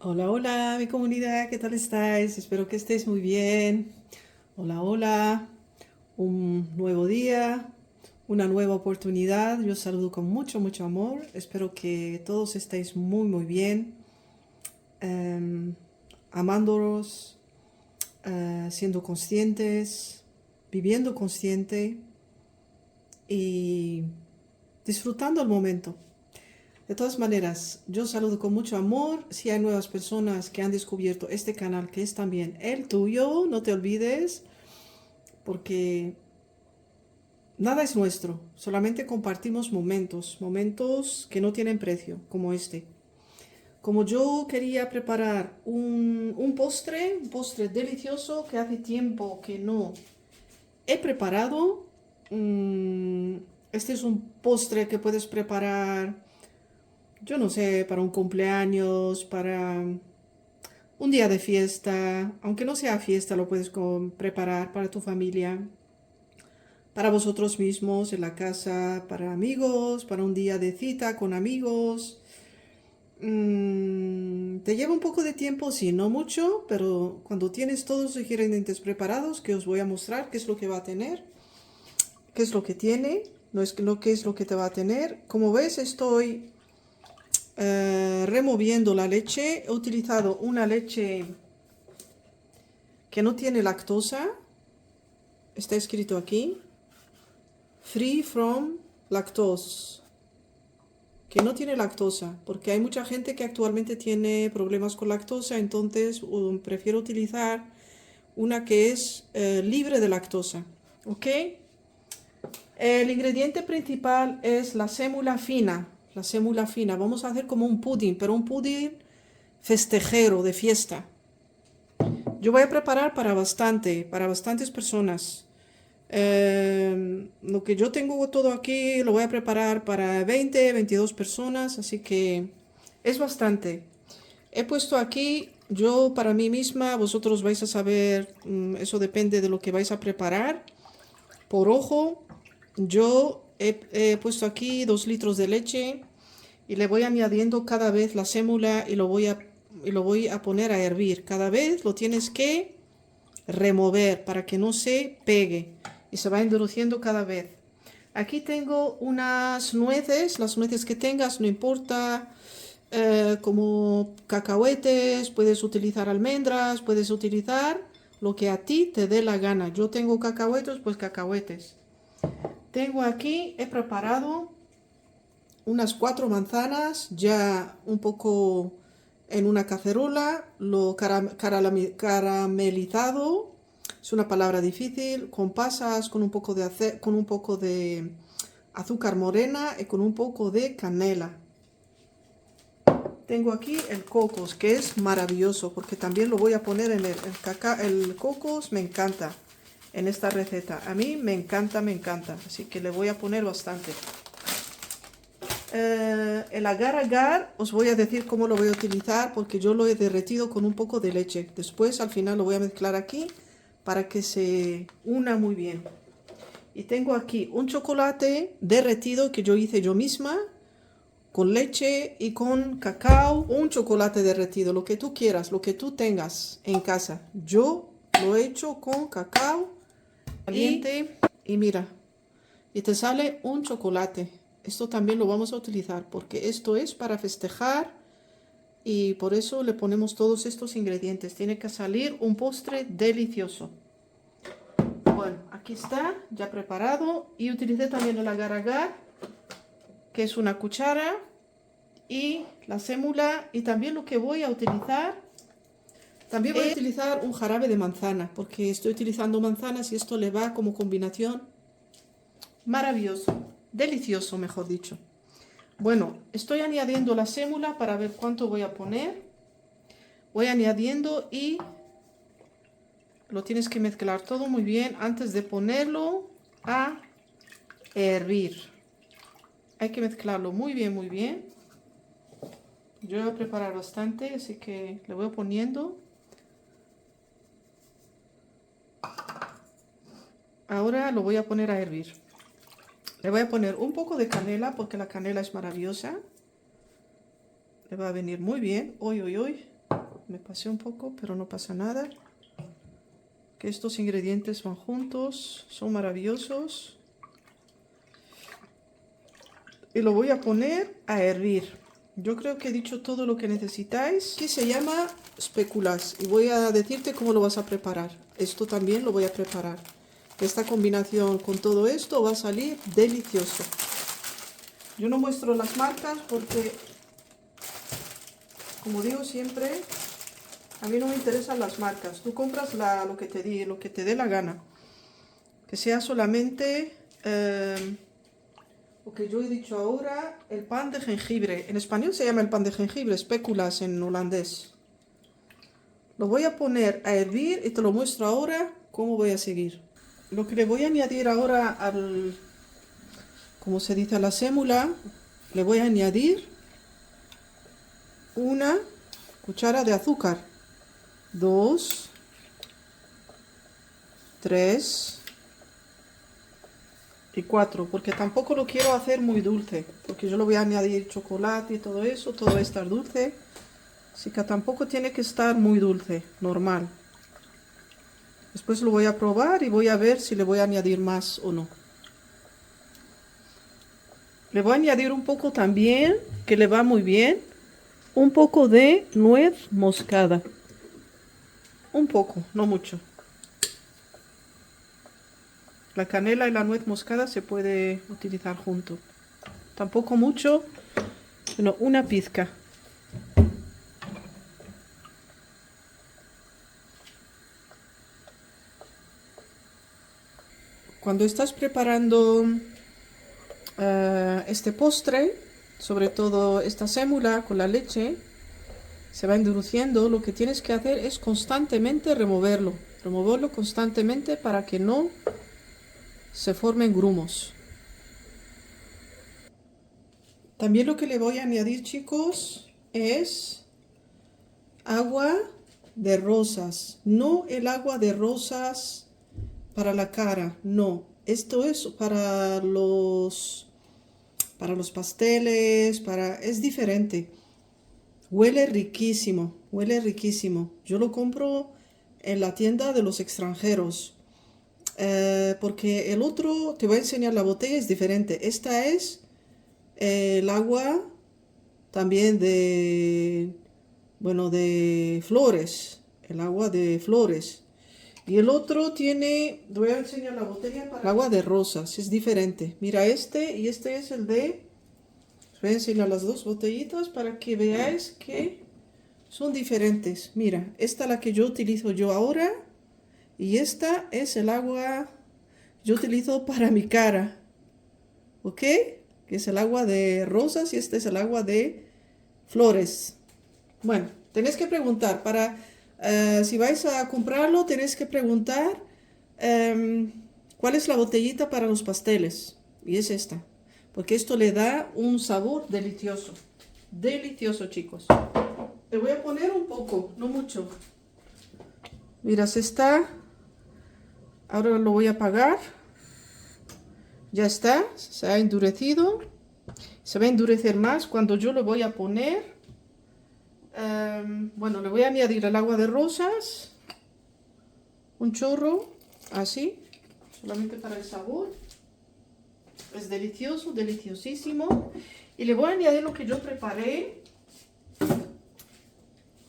Hola, hola, mi comunidad, ¿qué tal estáis? Espero que estéis muy bien. Hola, hola, un nuevo día, una nueva oportunidad. Yo os saludo con mucho, mucho amor. Espero que todos estéis muy, muy bien, em, amándolos, siendo conscientes, viviendo consciente y disfrutando el momento. De todas maneras, yo saludo con mucho amor. Si hay nuevas personas que han descubierto este canal, que es también el tuyo, no te olvides, porque nada es nuestro, solamente compartimos momentos, momentos que no tienen precio, como este. Como yo quería preparar un postre delicioso que hace tiempo que no he preparado. mm, este es un postre que puedes preparar, yo no sé, para un cumpleaños, para un día de fiesta, aunque no sea fiesta, lo puedes preparar para tu familia, para vosotros mismos en la casa, para amigos, para un día de cita con amigos. Te lleva un poco de tiempo, sí, no mucho, pero cuando tienes todos los ingredientes preparados, que os voy a mostrar qué es lo que va a tener, qué es lo que tiene, no es lo que es lo que te va a tener. Como ves, estoy removiendo la leche. He utilizado una leche que no tiene lactosa. Está escrito aquí, free from lactose, que no tiene lactosa, porque hay mucha gente que actualmente tiene problemas con lactosa, entonces prefiero utilizar una que es libre de lactosa, ¿ok? El ingrediente principal es la sémula fina, la sémula fina. Vamos a hacer como un pudding, pero un pudding festejero, de fiesta. Yo voy a preparar para bastantes personas. Lo que yo tengo todo aquí lo voy a preparar para 20, 22 personas, así que es bastante. He puesto aquí yo para mí misma, vosotros vais a saber, eso depende de lo que vais a preparar. Por ojo, yo he puesto aquí 2 litros de leche y le voy añadiendo cada vez la sémula y lo voy a poner a hervir. Cada vez lo tienes que remover para que no se pegue y se va endureciendo cada vez. Aquí tengo unas nueces, las nueces que tengas, no importa, como cacahuetes, puedes utilizar almendras, puedes utilizar lo que a ti te dé la gana. Yo tengo cacahuetes, pues cacahuetes. Tengo aquí, he preparado unas 4 manzanas, ya un poco en una cacerola, lo caramelizado, es una palabra difícil, con pasas, con un poco de azúcar morena y con un poco de canela. Tengo aquí el cocos, que es maravilloso, porque también lo voy a poner en el cocos me encanta en esta receta. A mí me encanta, así que le voy a poner bastante. El agar agar os voy a decir cómo lo voy a utilizar porque yo lo he derretido con un poco de leche. Después al final lo voy a mezclar aquí para que se una muy bien. Y tengo aquí un chocolate derretido que yo hice yo misma con leche y con cacao. Un chocolate derretido, lo que tú quieras, lo que tú tengas en casa. Yo lo he hecho con cacao caliente y mira, y te sale un chocolate. Esto también lo vamos a utilizar porque esto es para festejar y por eso le ponemos todos estos ingredientes. Tiene que salir un postre delicioso. Bueno, aquí está ya preparado y utilicé también el agar agar, que es una cuchara, y la sémula, y también lo que voy a utilizar, también voy a utilizar un jarabe de manzana porque estoy utilizando manzanas y esto le va como combinación maravilloso, delicioso mejor dicho. Bueno, estoy añadiendo la sémula para ver cuánto voy a poner. Voy añadiendo y lo tienes que mezclar todo muy bien antes de ponerlo a hervir. Hay que mezclarlo muy bien, muy bien. Yo voy a preparar bastante, así que le voy poniendo. Ahora lo voy a poner a hervir. Le voy a poner un poco de canela porque la canela es maravillosa. Le va a venir muy bien. Uy, uy, uy. me pasé un poco, pero no pasa nada. Que estos ingredientes van juntos, son maravillosos. Y lo voy a poner a hervir. Yo creo que he dicho todo lo que necesitáis. Aquí se llama espéculas y voy a decirte cómo lo vas a preparar. Esto también lo voy a preparar. Esta combinación con todo esto va a salir delicioso. Yo no muestro las marcas porque, como digo siempre, a mí no me interesan las marcas. Tú compras lo que te dé la gana. Que sea solamente lo que yo he dicho ahora, el pan de jengibre. En español se llama el pan de jengibre, espéculas en holandés. Lo voy a poner a hervir y te lo muestro ahora cómo voy a seguir. Lo que le voy a añadir ahora como se dice, a la sémula, le voy a añadir una cuchara de azúcar. 2, 3 y 4, porque tampoco lo quiero hacer muy dulce, porque yo le voy a añadir chocolate y todo eso, todo va a estar dulce, así que tampoco tiene que estar muy dulce, normal. Después lo voy a probar y voy a ver si le voy a añadir más o no. Le voy a añadir un poco también, que le va muy bien, un poco de nuez moscada. Un poco, no mucho. La canela y la nuez moscada se puede utilizar junto. Tampoco mucho, sino una pizca. Cuando estás preparando este postre, sobre todo esta sémula con la leche, se va endureciendo. Lo que tienes que hacer es constantemente removerlo constantemente para que no se formen grumos. También lo que le voy a añadir, chicos, es agua de rosas. No el agua de rosas para la cara, no. Esto es para los pasteles, es diferente. Huele riquísimo, huele riquísimo. Yo lo compro en la tienda de los extranjeros. Porque el otro, te voy a enseñar la botella, es diferente. Esta es el agua también de flores. El agua de flores. Y el otro tiene, te voy a enseñar la botella para el agua de rosas, es diferente. Mira este y este es el de... Os voy a enseñar las dos botellitas para que veáis que son diferentes. Mira, esta es la que yo utilizo ahora. Y esta es el agua que yo utilizo para mi cara. ¿Ok? Que es el agua de rosas y este es el agua de flores. Bueno, tenéis que preguntar si vais a comprarlo, tenéis que preguntar cuál es la botellita para los pasteles. Y es esta. Porque esto le da un sabor delicioso. Delicioso, chicos. Le voy a poner un poco, no mucho. Mira, se está. Ahora lo voy a apagar. Ya está, se ha endurecido. Se va a endurecer más cuando yo lo voy a poner. Bueno, le voy a añadir el agua de rosas. Un chorro, así. Solamente para el sabor. Es delicioso, deliciosísimo. Y le voy a añadir lo que yo preparé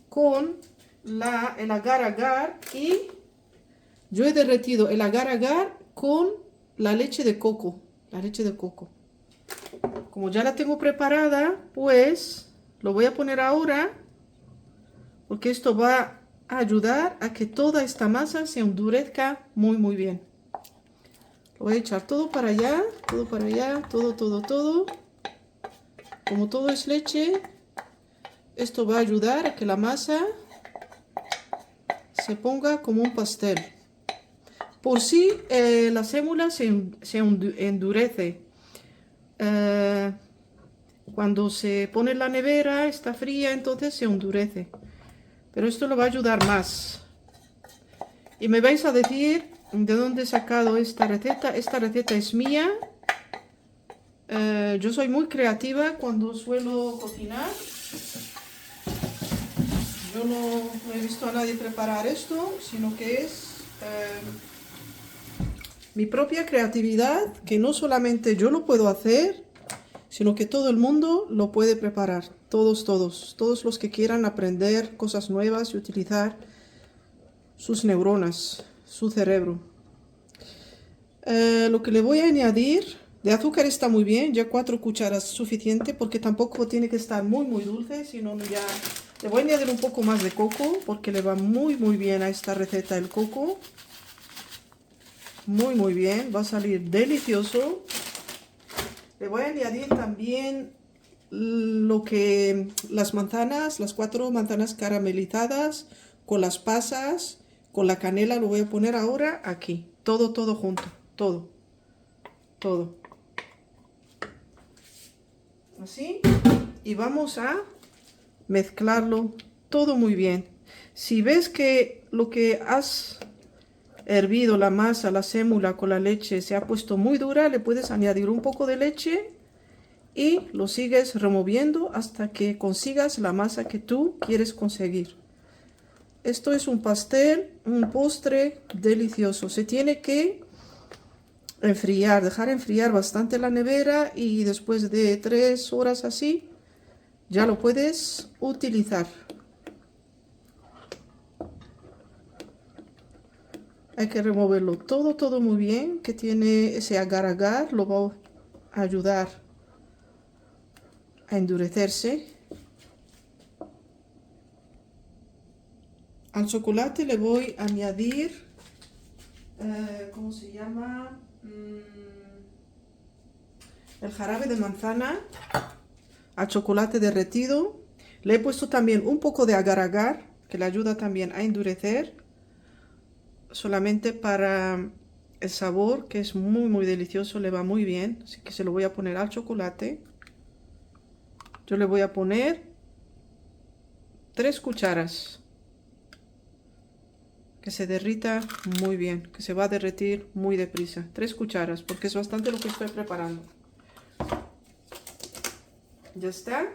con el agar-agar. Y yo he derretido el agar-agar con la leche de coco. La leche de coco. Como ya la tengo preparada, pues lo voy a poner ahora. Porque esto va a ayudar a que toda esta masa se endurezca muy, muy bien. Lo voy a echar todo para allá, todo. Como todo es leche, esto va a ayudar a que la masa se ponga como un pastel. Por si la sémula se endurece. Cuando se pone en la nevera, está fría, entonces se endurece. Pero esto lo va a ayudar más. Y me vais a decir de dónde he sacado esta receta. Esta receta es mía. Yo soy muy creativa cuando suelo cocinar. yo no he visto a nadie preparar esto, sino que es mi propia creatividad, que no solamente yo lo puedo hacer, sino que todo el mundo lo puede preparar. Todos los que quieran aprender cosas nuevas y utilizar sus neuronas, su cerebro. Lo que le voy a añadir de azúcar está muy bien, ya 4 cucharas suficiente, porque tampoco tiene que estar muy dulce, sino ya le voy a añadir un poco más de coco, porque le va muy bien a esta receta el coco. Muy bien, va a salir delicioso. Le voy a añadir también las manzanas, las 4 manzanas caramelizadas, con las pasas, con la canela, lo voy a poner ahora aquí. Todo junto, todo. Así. Y vamos a mezclarlo todo muy bien. Si ves que lo que has hervido, la masa, la sémula con la leche se ha puesto muy dura, le puedes añadir un poco de leche y lo sigues removiendo hasta que consigas la masa que tú quieres conseguir. Esto es un pastel, un postre delicioso. Se tiene que enfriar, dejar enfriar bastante en la nevera y después de 3 horas así ya lo puedes utilizar. Hay que removerlo todo muy bien, que tiene ese agar-agar, lo va a ayudar a endurecerse. Al chocolate le voy a añadir, ¿cómo se llama? El jarabe de manzana a chocolate derretido. Le he puesto también un poco de agar-agar, que le ayuda también a endurecer, solamente para el sabor, que es muy delicioso, le va muy bien. Así que se lo voy a poner al chocolate. Yo le voy a poner 3 cucharas. Que se derrita muy bien, que se va a derretir muy deprisa. 3 cucharas, porque es bastante lo que estoy preparando. Ya está.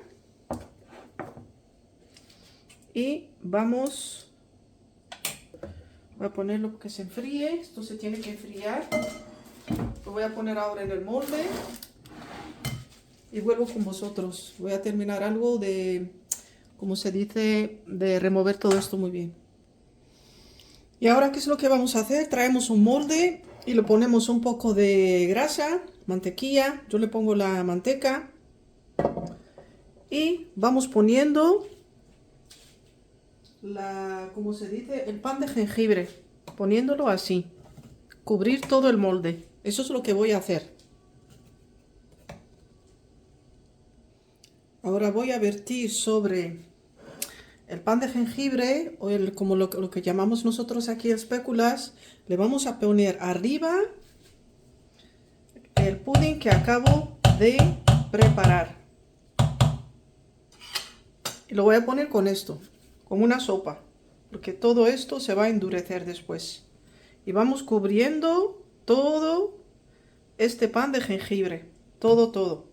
Y vamos, voy a ponerlo que se enfríe. Esto se tiene que enfriar. Lo voy a poner ahora en el molde. Y vuelvo con vosotros. Voy a terminar algo de, como se dice, de remover todo esto muy bien. Y ahora, ¿qué es lo que vamos a hacer? Traemos un molde y le ponemos un poco de grasa, mantequilla. Yo le pongo la manteca. Y vamos poniendo ¿cómo se dice? El pan de jengibre. Poniéndolo así. Cubrir todo el molde. Eso es lo que voy a hacer. Ahora voy a vertir sobre el pan de jengibre, o como lo que llamamos nosotros aquí espéculas, le vamos a poner arriba el pudding que acabo de preparar. Y lo voy a poner con esto, como una sopa, porque todo esto se va a endurecer después. Y vamos cubriendo todo este pan de jengibre, todo.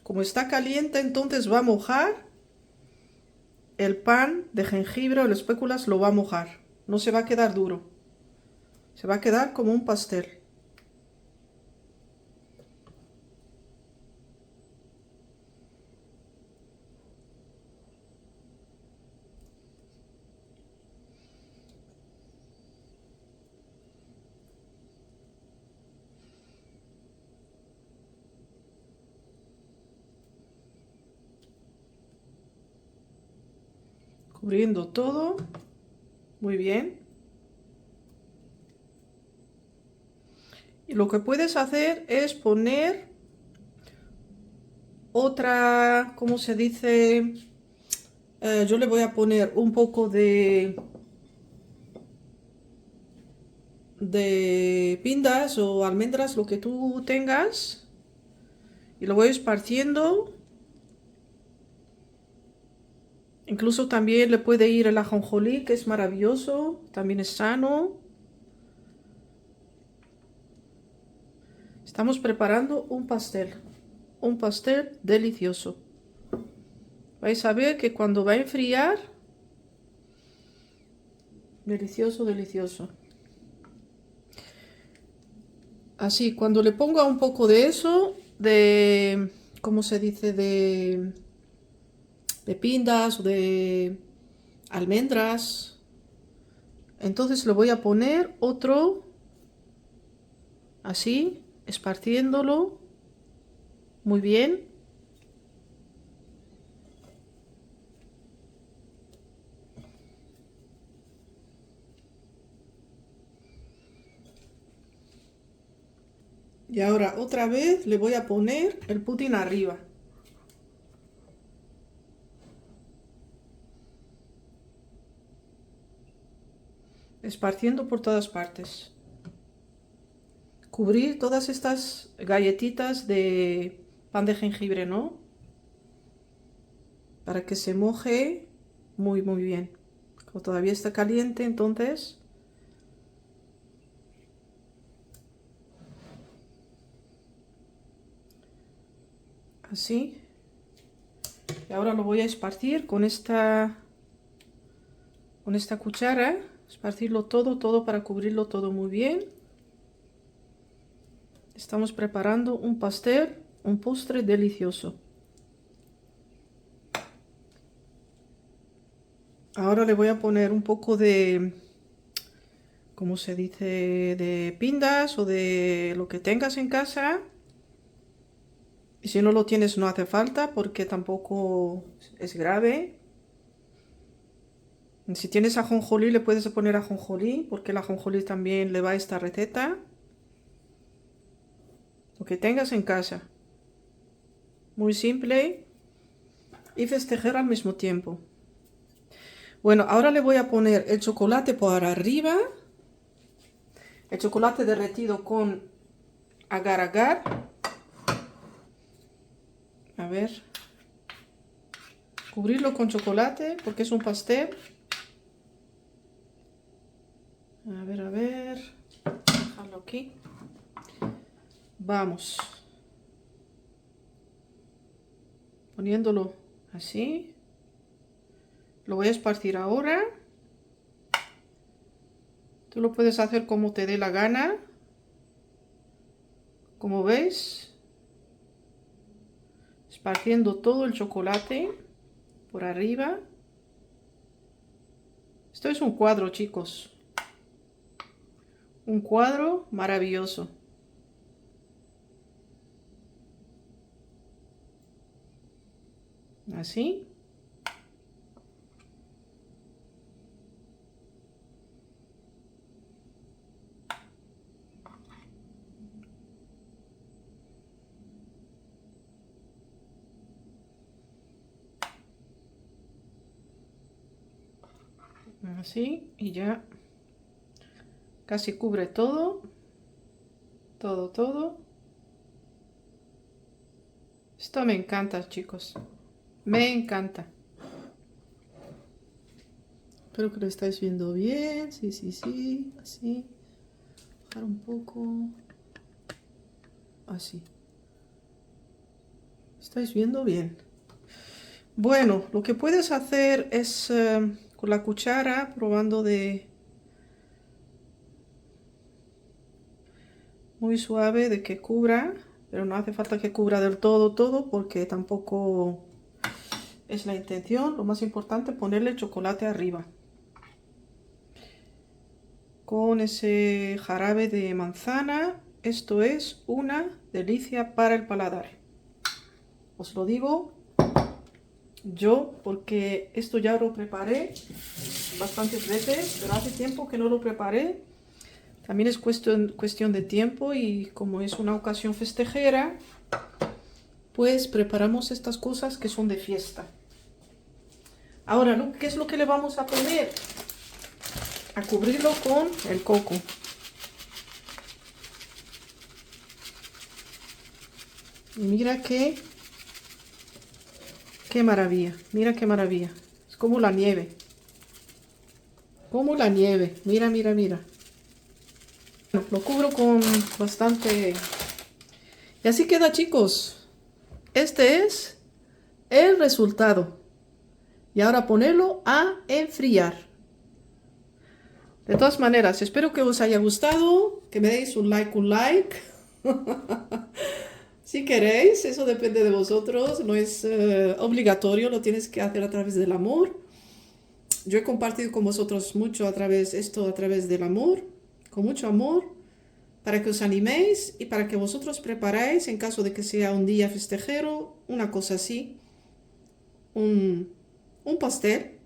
Como está caliente, entonces va a mojar el pan de jengibre o las espéculas, lo va a mojar. No se va a quedar duro. Se va a quedar como un pastel. Cubriendo todo. Muy bien. Y lo que puedes hacer es poner otra, ¿cómo se dice? Yo le voy a poner un poco de pindas o almendras, lo que tú tengas. Y lo voy esparciendo. Incluso también le puede ir el ajonjolí, que es maravilloso, también es sano. Estamos preparando un pastel delicioso. vais a ver que cuando va a enfriar, delicioso, delicioso. Así, cuando le ponga un poco de eso, de, ¿cómo se dice? De pindas o de almendras, entonces le voy a poner otro, así, esparciéndolo muy bien. Y ahora otra vez le voy a poner el pudding arriba. Esparciendo por todas partes. Cubrir todas estas galletitas de pan de jengibre, ¿no? Para que se moje muy, muy bien. Como todavía está caliente, entonces... Así. Y ahora lo voy a esparcir con esta cuchara. Esparcirlo todo, todo para cubrirlo todo muy bien. Estamos preparando un pastel, un postre delicioso. Ahora le voy a poner un poco de, ¿cómo se dice? De pindas o de lo que tengas en casa. Y si no lo tienes no hace falta porque tampoco es grave. Si tienes ajonjolí le puedes poner ajonjolí porque el ajonjolí también le va a esta receta. Lo que tengas en casa. Muy simple y festejar al mismo tiempo. Bueno, ahora le voy a poner el chocolate por arriba. El chocolate derretido con agar agar. A ver. Cubrirlo con chocolate porque es un pastel. A ver, a ver. Dejarlo aquí. Vamos. Poniéndolo así. Lo voy a esparcir ahora. Tú lo puedes hacer como te dé la gana. Como veis. Esparciendo todo el chocolate por arriba. Esto es un cuadro, chicos. Un cuadro maravilloso. Así. Así. Y ya casi cubre todo. Todo, todo. Esto me encanta, chicos. Me encanta. Espero que lo estáis viendo bien. Sí, sí, sí. Así. Bajar un poco. Así. ¿Estáis viendo bien? Bueno, lo que puedes hacer es con la cuchara, probando de muy suave, de que cubra, pero no hace falta que cubra del todo, porque tampoco es la intención. Lo más importante es ponerle chocolate arriba. Con ese jarabe de manzana, esto es una delicia para el paladar. Os lo digo yo, porque esto ya lo preparé bastantes veces, pero hace tiempo que no lo preparé. También es cuestión de tiempo y como es una ocasión festejera, pues preparamos estas cosas que son de fiesta. Ahora, ¿qué es lo que le vamos a poner? A cubrirlo con el coco. Y mira qué maravilla, mira qué maravilla. Es como la nieve. Como la nieve, mira, mira, mira. Bueno, lo cubro con bastante... Y así queda, chicos. Este es el resultado. Y ahora ponerlo a enfriar. De todas maneras, espero que os haya gustado, que me deis un like. Si queréis, eso depende de vosotros, no es obligatorio, lo tienes que hacer a través del amor. Yo he compartido con vosotros mucho a través del amor, con mucho amor, para que os animéis y para que vosotros preparáis, en caso de que sea un día festejero, una cosa así, un, un pastel.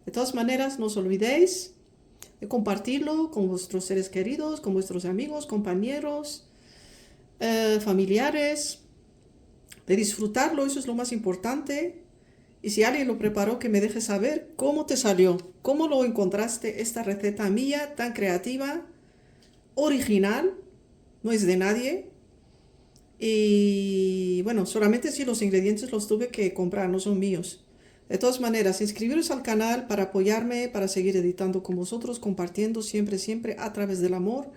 De todas maneras, no os olvidéis de compartirlo con vuestros seres queridos, con vuestros amigos, compañeros, familiares, de disfrutarlo, eso es lo más importante. Y si alguien lo preparó, que me deje saber cómo te salió, cómo lo encontraste, esta receta mía tan creativa, original, no es de nadie. Y bueno, solamente si los ingredientes los tuve que comprar, no son míos. De todas maneras, inscribiros al canal para apoyarme, para seguir editando con vosotros, compartiendo siempre a través del amor.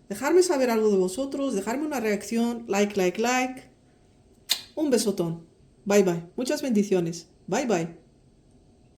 Dejarme saber algo de vosotros, dejarme una reacción, like. Un besotón. Bye bye. Muchas bendiciones. Bye bye.